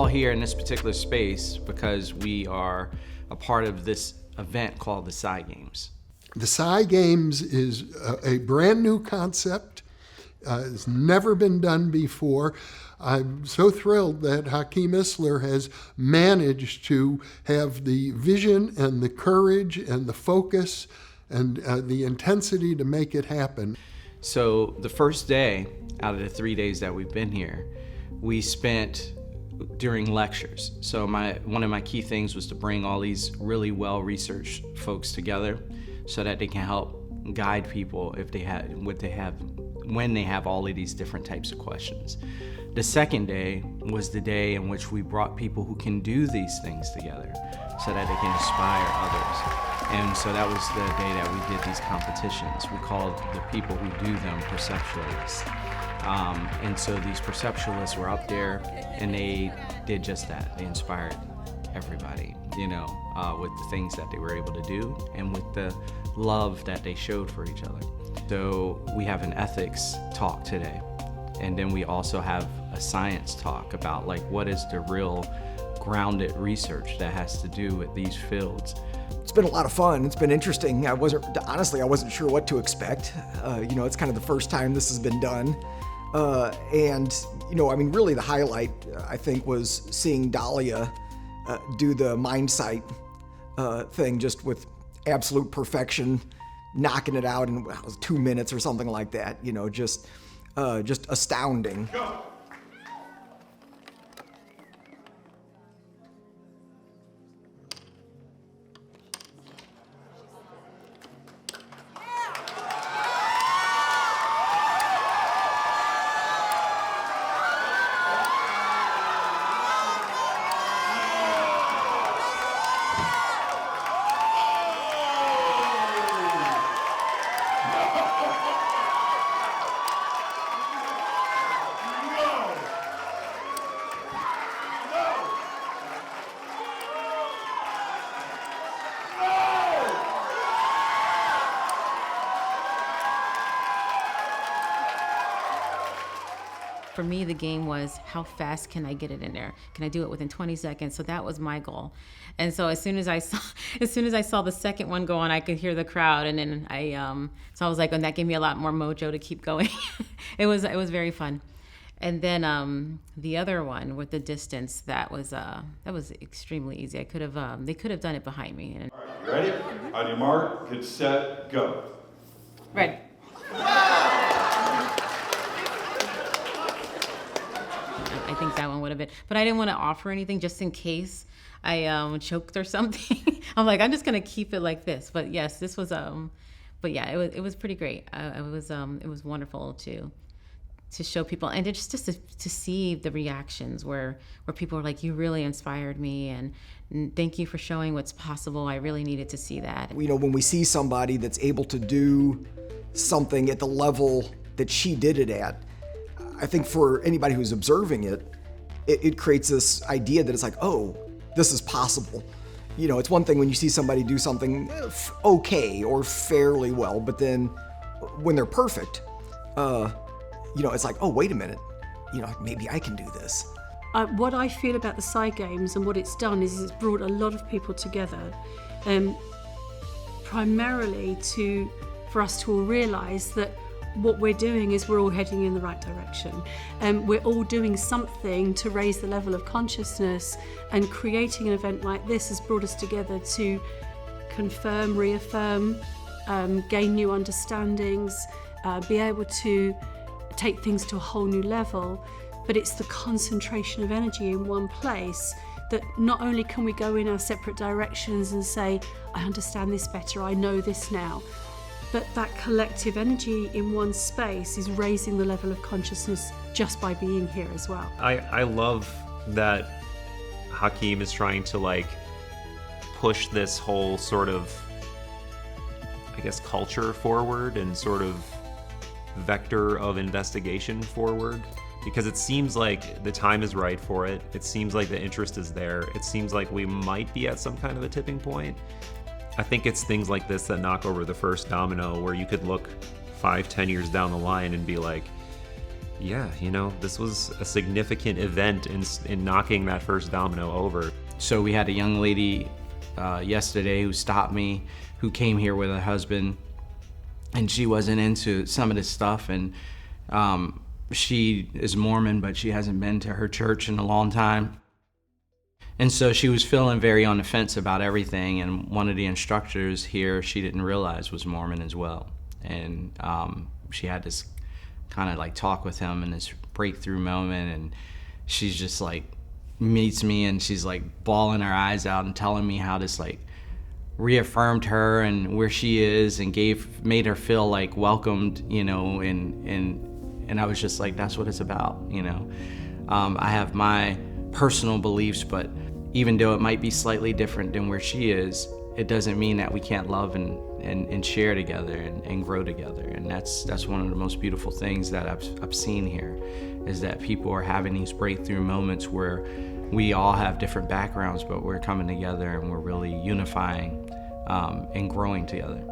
here in this particular space because we are a part of this event called the Psi Games. The Psi Games is a brand new concept. It's never been done before. I'm so thrilled that Hakeem Isler has managed to have the vision and the courage and the focus and the intensity to make it happen. So the first day out of the 3 days that we've been here, we spent during lectures. So one of my key things was to bring all these really well-researched folks together so that they can help guide people when they have all of these different types of questions. The second day was the day in which we brought people who can do these things together so that they can inspire others. And so that was the day that we did these competitions. We called the people who do them perceptualists. And so these perceptualists were up there and they did just that. They inspired everybody, with the things that they were able to do and with the love that they showed for each other. So we have an ethics talk today. And then we also have a science talk about what is the real grounded research that has to do with these fields. It's been a lot of fun. It's been interesting. I wasn't sure what to expect. It's kind of the first time this has been done. Really the highlight, I think, was seeing Dahlia do the Mindsight thing just with absolute perfection, knocking it out in 2 minutes or something like that. Just astounding. Go. For me, the game was how fast can I get it in there? Can I do it within 20 seconds? So that was my goal. And so as soon as I saw the second one go on, I could hear the crowd, and then so I was like, and that gave me a lot more mojo to keep going. It was very fun. And then the other one with the distance, that was extremely easy. They could have done it behind me. All right, you ready? On your mark, get set, go. Ready. I think that one would have been, but I didn't want to offer anything just in case I choked or something. I'm like, I'm just gonna keep it like this. But yes, this was but yeah, it was pretty great. It was wonderful to show people and just to see the reactions where people were like, you really inspired me, and thank you for showing what's possible. I really needed to see that. When we see somebody that's able to do something at the level that she did it at, I think for anybody who's observing it creates this idea that it's like, oh, this is possible. It's one thing when you see somebody do something okay or fairly well, but then when they're perfect, it's like, oh, wait a minute, maybe I can do this. What I feel about the Psi Games and what it's done is it's brought a lot of people together, primarily for us to all realise that what we're doing is we're all heading in the right direction, and we're all doing something to raise the level of consciousness, and creating an event like this has brought us together to confirm, reaffirm, gain new understandings, be able to take things to a whole new level. But it's the concentration of energy in one place that not only can we go in our separate directions and say, I understand this better, I know this now, but that collective energy in one space is raising the level of consciousness just by being here as well. I love that Hakeem is trying to push this whole sort of, culture forward and sort of vector of investigation forward, because it seems like the time is right for it. It seems like the interest is there. It seems like we might be at some kind of a tipping point. I think it's things like this that knock over the first domino, where you could look 5-10 years down the line and be like, Yeah, this was a significant event in knocking that first domino over. So we had a young lady yesterday who stopped me, who came here with her husband, and she wasn't into some of this stuff, and she is Mormon, but she hasn't been to her church in a long time. And so she was feeling very on the fence about everything, and one of the instructors here she didn't realize was Mormon as well. And she had this kind of like talk with him in this breakthrough moment, and she's just like meets me and she's like bawling her eyes out and telling me how this like reaffirmed her and where she is and made her feel like welcomed, and I was just like, that's what it's about, I have my personal beliefs, but even though it might be slightly different than where she is, it doesn't mean that we can't love and share together and grow together. And that's one of the most beautiful things that I've seen here, is that people are having these breakthrough moments where we all have different backgrounds, but we're coming together and we're really unifying and growing together.